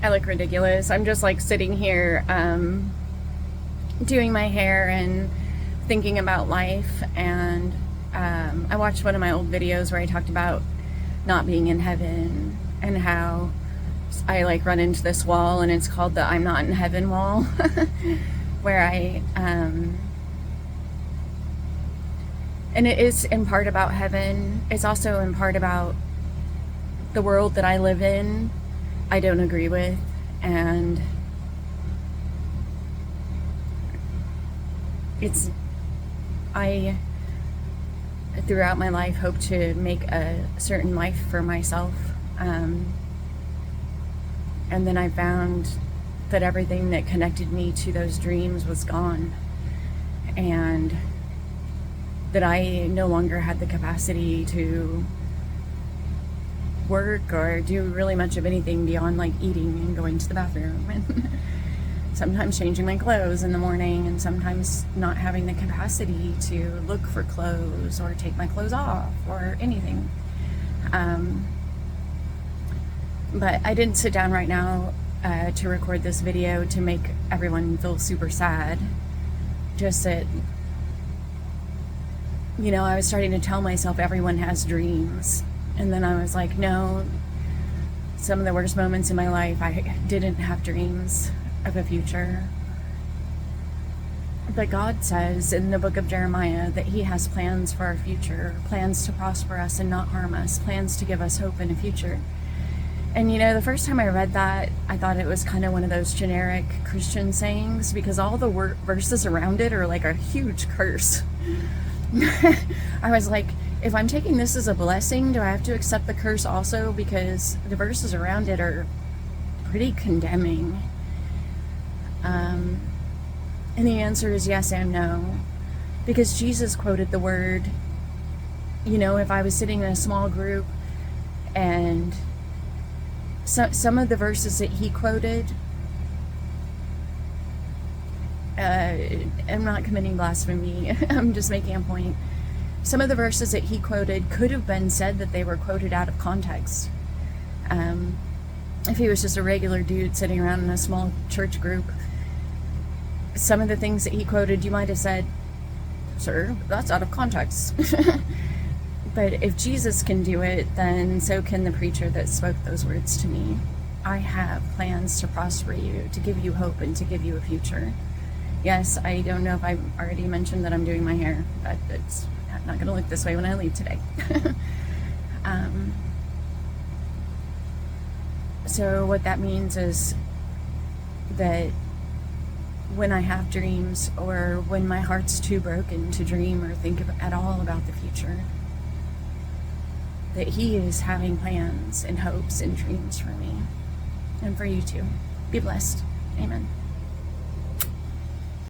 I look ridiculous. I'm just like sitting here doing my hair and thinking about life. And I watched one of my old videos where I talked about not being in heaven and how I like run into this wall, and it's called the I'm not in heaven wall, where and it is in part about heaven. It's also in part about the world that I live in. I don't agree with, and I throughout my life hope to make a certain life for myself, and then I found that everything that connected me to those dreams was gone, and that I no longer had the capacity to work or do really much of anything beyond like eating and going to the bathroom and sometimes changing my clothes in the morning, and sometimes not having the capacity to look for clothes or take my clothes off or anything. But I didn't sit down right now to record this video to make everyone feel super sad. Just that, I was starting to tell myself everyone has dreams. And then I was like, no, some of the worst moments in my life, I didn't have dreams of a future. But God says in the book of Jeremiah that He has plans for our future, plans to prosper us and not harm us, plans to give us hope in a future. And the first time I read that, I thought it was kind of one of those generic Christian sayings, because all the verses around it are like a huge curse. I was like, if I'm taking this as a blessing, do I have to accept the curse also? Because the verses around it are pretty condemning. And the answer is yes and no. Because Jesus quoted the word, if I was sitting in a small group and some of the verses that He quoted, I'm not committing blasphemy, I'm just making a point. Some of the verses that He quoted could have been said that they were quoted out of context. If He was just a regular dude sitting around in a small church group, some of the things that He quoted, you might have said, sir, that's out of context. But if Jesus can do it, then so can the preacher that spoke those words to me. I have plans to prosper you, to give you hope, and to give you a future. Yes, I don't know if I already mentioned that I'm doing my hair, but it's not going to look this way when I leave today. So what that means is that when I have dreams, or when my heart's too broken to dream or think at all about the future, that He is having plans and hopes and dreams for me and for you too. Be blessed. Amen.